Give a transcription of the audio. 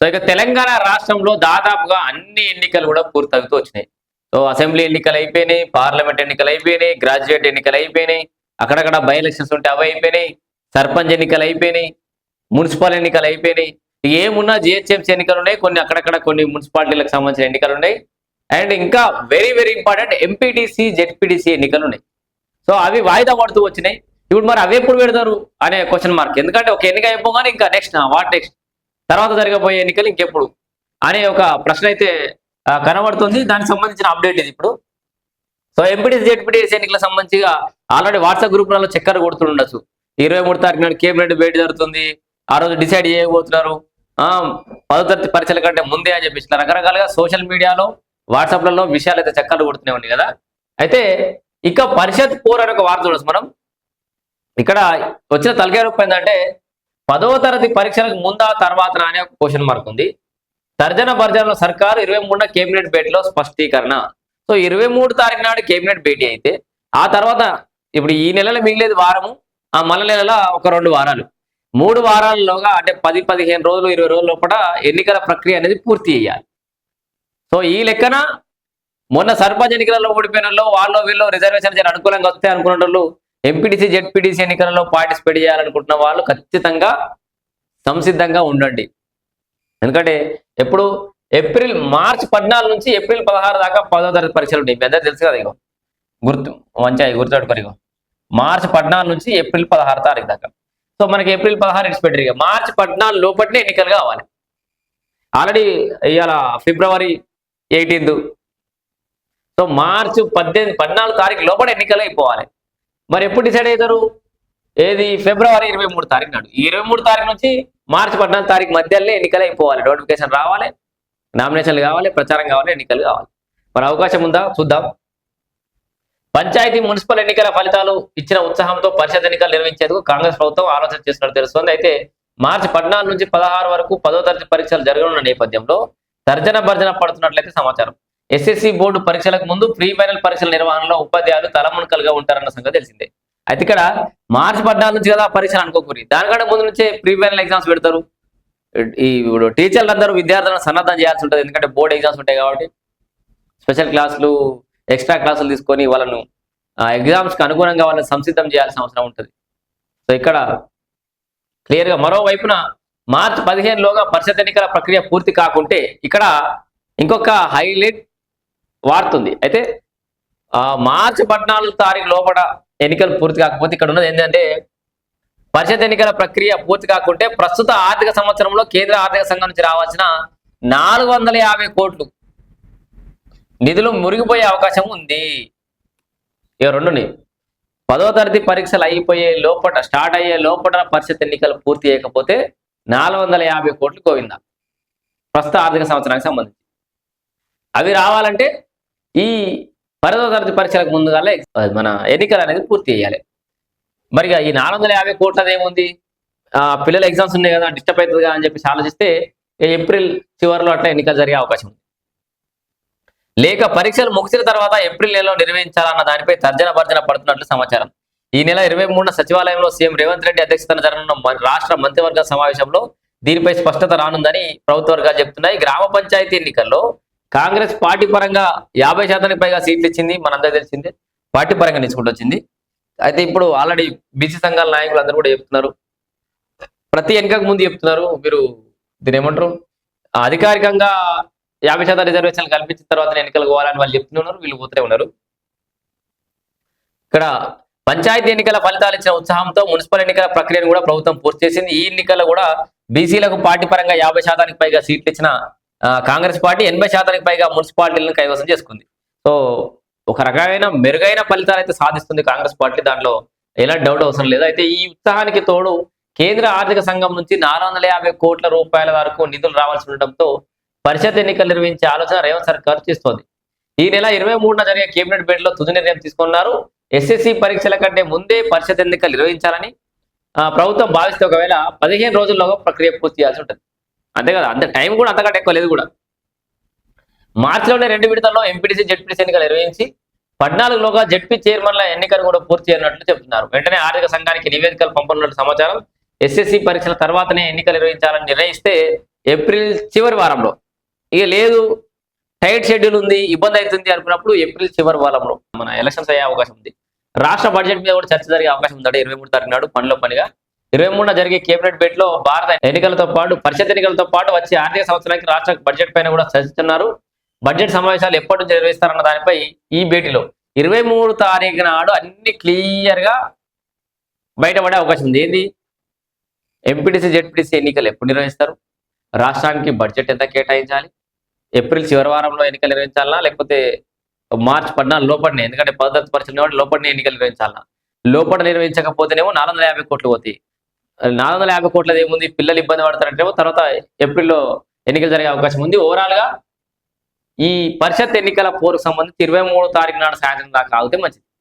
So ఇక తెలంగాణ రాష్ట్రంలో దాదాపుగా అన్ని ఎన్నికలు కూడా పూర్తవుతూ వచ్చినాయి. సో అసెంబ్లీ ఎన్నికలు అయిపోయినాయి, పార్లమెంట్ ఎన్నికలు అయిపోయినాయి, గ్రాడ్యుయేట్ ఎన్నికలు అయిపోయినాయి, అక్కడక్కడ బై ఎలక్షన్స్ ఉంటే అవి అయిపోయినాయి, సర్పంచ్ ఎన్నికలు అయిపోయినాయి, మున్సిపల్ ఎన్నికలు అయిపోయినాయి. ఏమున్నా జిహెచ్ఎంసీ ఎన్నికలు ఉన్నాయి, కొన్ని అక్కడక్కడ కొన్ని మున్సిపాలిటీలకు సంబంధించిన ఎన్నికలు ఉన్నాయి. అండ్ ఇంకా very very important MPTC ZPTC ఎన్నికలు ఉన్నాయి. సో అవి వాయిదా పడుతూ వచ్చినాయి. ఇప్పుడు మరి అవి ఎప్పుడు పెడతారు అనే క్వశ్చన్ మార్క్. ఎందుకంటే ఒక ఎన్నిక అయిపోగానే ఇంకా నెక్స్ట్ వాట్ నెక్స్ట్, తర్వాత జరగబోయే ఎన్నికలు ఇంకెప్పుడు అనే ఒక ప్రశ్న అయితే కనబడుతుంది. దానికి సంబంధించిన అప్డేట్ ఇది ఇప్పుడు. సో ఎంపీటీసీ జెడ్పీటీసీ ఎన్నికలకు సంబంధించిగా ఆల్రెడీ వాట్సాప్ గ్రూప్లలో చక్కర కొడుతుండొచ్చు. 23 తారీఖు నాడు కేబినెట్ భేటీ జరుగుతుంది, ఆ రోజు డిసైడ్ చేయబోతున్నారు, 10వ తరగతి పరీక్షల కంటే ముందే అని చెప్పేసి రకరకాలుగా సోషల్ మీడియాలో వాట్సాప్లలో విషయాలు అయితే చక్కర్లు కొడుతూనే ఉన్నాయి కదా. అయితే ఇక పరిషత్ పోర్ అనే ఒక వార్త చూడొచ్చు మనం. ఇక్కడ వచ్చిన తలకాయ రూపం ఏంటంటే 10వ తరగతి పరీక్షలకు ముందా తర్వాత అనే ఒక క్వశ్చన్ మార్క్ ఉంది. తర్జన భర్జనలో సర్కారు 23 కేబినెట్ భేటీలో స్పష్టీకరణ. సో 23 తారీఖు నాడు కేబినెట్ భేటీ అయితే ఆ తర్వాత ఇప్పుడు ఈ నెలలో మిగిలేదు వారము, ఆ మళ్ళ నెలలో ఒక 2 వారాలు, 3 వారాలలోగా అంటే 10-15 రోజులు 20 రోజుల లోపల ఎన్నికల ప్రక్రియ అనేది పూర్తి చేయాలి. సో ఈ లెక్కన మొన్న సర్పంచ్ ఎన్నికలలో ఓడిపోయిన వాళ్ళు వీళ్ళు రిజర్వేషన్ అనుకూలంగా వస్తాయి అనుకున్న వాళ్ళు ఎంపీటీసీ జెడ్పీటీసీ ఎన్నికలలో పార్టిసిపేట్ చేయాలనుకుంటున్న వాళ్ళు ఖచ్చితంగా సంసిద్ధంగా ఉండండి. ఎందుకంటే ఎప్పుడు మార్చి 14 నుంచి ఏప్రిల్ 16 దాకా 10వ తరగతి పరీక్షలు ఉంటాయి. మీ అందరూ తెలుసు కదా, ఇగో గుర్తుపెట్టుకోరు. మార్చి 14 నుంచి ఏప్రిల్ 16 తారీఖు దాకా. సో మనకి ఏప్రిల్ 16 ఎక్స్పెక్ట్ ఇక మార్చి 14 లోపలనే ఎన్నికలు కావాలి. ఆల్రెడీ ఇవాళ ఫిబ్రవరి 18. సో మార్చి 14 తారీఖు లోపల ఎన్నికలు అయిపోవాలి. మరి ఎప్పుడు డిసైడ్ అవుతారు? ఏది ఫిబ్రవరి 23 తారీఖు నాడు. ఈ 23 తారీఖు నుంచి మార్చి 14 తారీఖు మధ్యలో ఎన్నికలు అయిపోవాలి. నోటిఫికేషన్ రావాలి, నామినేషన్లు కావాలి, ప్రచారం కావాలి, ఎన్నికలు కావాలి. మరి అవకాశం ఉందా చూద్దాం. పంచాయతీ మున్సిపల్ ఎన్నికల ఫలితాలు ఇచ్చిన ఉత్సాహంతో పరిషత్ ఎన్నికలు నిర్వహించేందుకు కాంగ్రెస్ ప్రభుత్వం ఆలోచన చేస్తున్నట్టు తెలుస్తోంది. అయితే మార్చి 14 నుంచి 16 వరకు 10వ తరగతి పరీక్షలు జరగనున్న నేపథ్యంలో తర్జన భర్జన పడుతున్నట్లయితే సమాచారం. ఎస్ఎస్సి బోర్డు పరీక్షలకు ముందు ప్రీ ఫైనల్ పరీక్షల నిర్వహణలో ఉపాధ్యాయులు తలమునకలుగా ఉంటారన్న సంగతి తెలిసిందే. అయితే ఇక్కడ మార్చి 14 నుంచి కదా పరీక్షలు అనుకోకూరి, దానికంటే ముందు నుంచే ప్రీ ఫైనల్ ఎగ్జామ్స్ పెడతారు. ఈ టీచర్లు అందరూ విద్యార్థులను సన్నద్ధం చేయాల్సి ఉంటుంది. ఎందుకంటే బోర్డు ఎగ్జామ్స్ ఉంటాయి కాబట్టి స్పెషల్ క్లాసులు, ఎక్స్ట్రా క్లాసులు తీసుకొని వాళ్ళను ఎగ్జామ్స్కి అనుగుణంగా వాళ్ళని సంసిద్ధం చేయాల్సిన అవసరం ఉంటుంది. సో ఇక్కడ క్లియర్గా మరోవైపున మార్చి 15లోగా పరిషత్ ఎన్నికల ప్రక్రియ పూర్తి కాకుంటే ఇక్కడ ఇంకొక హైలైట్ వార్తుంది. అయితే మార్చి 14 తారీఖు లోపల ఎన్నికలు పూర్తి కాకపోతే ఇక్కడ ఉన్నది ఏంటంటే పరిషత్ ఎన్నికల ప్రక్రియ పూర్తి కాకుంటే ప్రస్తుత ఆర్థిక సంవత్సరంలో కేంద్ర ఆర్థిక సంఘం నుంచి రావాల్సిన 450 కోట్లు నిధులు మురిగిపోయే అవకాశం ఉంది. ఇక 10వ తరగతి పరీక్షలు అయిపోయే లోపల స్టార్ట్ అయ్యే లోపల పరిషత్ ఎన్నికలు పూర్తి చేయకపోతే 450 కోట్లు గోవిందా ప్రస్తుత ఆర్థిక సంవత్సరానికి సంబంధించి. అవి రావాలంటే ఈ 10వ తరగతి పరీక్షలకు ముందుగా మన ఎన్నికలు అనేది పూర్తి చేయాలి. మరి ఈ 450 కోట్లది ఏముంది, పిల్లల ఎగ్జామ్స్ ఉన్నాయి కదా, డిస్టర్బ్ అవుతుందిగా అని చెప్పేసి ఆలోచిస్తే ఏప్రిల్ చివరిలో అట్లా ఎన్నికలు జరిగే అవకాశం ఉంది. లేక పరీక్షలు ముగిసిన తర్వాత ఏప్రిల్ నెలలో నిర్వహించాలన్న దానిపై తర్జన భర్జన పడుతున్నట్లు సమాచారం. ఈ నెల 23న సచివాలయంలో సీఎం రేవంత్ రెడ్డి అధ్యక్షతన జరగనున్న రాష్ట్ర మంత్రివర్గ సమావేశంలో దీనిపై స్పష్టత రానుందని ప్రభుత్వ వర్గాలు చెప్తున్నాయి. గ్రామ పంచాయతీ ఎన్నికల్లో కాంగ్రెస్ పార్టీ పరంగా 50% పైగా సీట్లు ఇచ్చింది, మనందరూ తెలిసిందే. పార్టీ పరంగా నిలుచుకుంటూ వచ్చింది. అయితే ఇప్పుడు ఆల్రెడీ బీసీ సంఘాల నాయకులు అందరూ కూడా చెప్తున్నారు, ప్రతి ఎన్నికకు ముందు చెప్తున్నారు, మీరు దీని ఏమంటారు, అధికారికంగా 50% రిజర్వేషన్లు కల్పించిన తర్వాత ఎన్నికలు పోవాలని వాళ్ళు చెప్తున్నారు, వీళ్ళు పోతూనే ఉన్నారు. ఇక్కడ పంచాయతీ ఎన్నికల ఫలితాలు ఇచ్చిన ఉత్సాహంతో మున్సిపల్ ఎన్నికల ప్రక్రియను కూడా ప్రభుత్వం పూర్తి చేసింది. ఈ ఎన్నికల్లో కూడా బీసీలకు పార్టీ పరంగా 50% పైగా సీట్లు ఇచ్చిన కాంగ్రెస్ పార్టీ 80% పైగా మున్సిపాలిటీలను కైవసం చేసుకుంది. సో ఒక రకమైన మెరుగైన ఫలితాలు అయితే సాధిస్తుంది కాంగ్రెస్ పార్టీ, దాంట్లో ఎలాంటి డౌట్ అవసరం లేదు. అయితే ఈ ఉత్సాహానికి తోడు కేంద్ర ఆర్థిక సంఘం నుంచి 450 కోట్ల రూపాయల వరకు నిధులు రావాల్సి ఉండటంతో పరిషత్ ఎన్నికలు నిర్వహించే ఆలోచన రేవంత్ సర్కార్ చేస్తోంది. ఈ నెల 23న జరిగే కేబినెట్ భేటీలో తుది నిర్ణయం తీసుకున్నారు. ఎస్ఎస్సి పరీక్షల కంటే ముందే పరిషత్ ఎన్నికలు నిర్వహించాలని ప్రభుత్వం భావిస్తే ఒకవేళ 15 రోజుల్లోగా ప్రక్రియ పూర్తి చేయాల్సి ఉంటుంది. అంతే కదా, అంత టైం కూడా అంతకంటే ఎక్కువ లేదు కూడా. మార్చిలోనే 2 విడతల్లో ఎంపీటీసీ జెడ్పీటీసీ ఎన్నికలు నిర్వహించి 14లోగా జెడ్పీ చైర్మన్ల ఎన్నికలు కూడా పూర్తి చేయనున్నట్లు చెబుతున్నారు. వెంటనే ఆర్థిక సంఘానికి నివేదికలు పంపనున్నట్లు సమాచారం. ఎస్ఎస్సి పరీక్షల తర్వాతనే ఎన్నికలు నిర్వహించాలని నిర్ణయిస్తే ఏప్రిల్ చివరి వారంలో. ఇక లేదు టైట్ షెడ్యూల్ ఉంది, ఇబ్బంది అవుతుంది అనుకున్నప్పుడు ఏప్రిల్ చివరి వారంలో మన ఎలక్షన్స్ అయ్యే అవకాశం ఉంది. రాష్ట్ర బడ్జెట్ మీద కూడా చర్చ జరిగే అవకాశం ఉందంటే 23 తారీఖు నాడు పనిలో పనిగా 23న జరిగే కేబినెట్ భేటీలో భారత ఎన్నికలతో పాటు పరిషత్ ఎన్నికలతో పాటు వచ్చే ఆర్థిక సంవత్సరానికి రాష్ట్ర బడ్జెట్ పైన కూడా చర్చిస్తున్నారు. బడ్జెట్ సమావేశాలు ఎప్పటి నుంచి నిర్వహిస్తారన్న దానిపై ఈ భేటీలో 23 తారీఖు నాడు అన్ని క్లియర్ గా బయటపడే అవకాశం ఉంది. ఏంది ఎంపీటీసీ జెడ్పీటీసీ ఎన్నికలు ఎప్పుడు నిర్వహిస్తారు, రాష్ట్రానికి బడ్జెట్ ఎంత కేటాయించాలి, ఏప్రిల్ చివరి వారంలో ఎన్నికలు నిర్వహించాలనా లేకపోతే మార్చి 14 లోపలనే, ఎందుకంటే పద్ధతి పరిస్థితుల వాటి లోపలనే ఎన్నికలు నిర్వహించాలనా, లోపల నిర్వహించకపోతేనేమో 450 కోట్లు పోతాయి. 450 కోట్లది ఏముంది, పిల్లలు ఇబ్బంది పడతారంటేమో తర్వాత ఏప్రిల్లో ఎన్నికలు జరిగే అవకాశం ఉంది. ఓవరాల్ గా ఈ పరిషత్ ఎన్నికల పోరుకు సంబంధించి 23 తారీఖు నాడు సాయంత్రం దాకా ఆగితే మంచిది.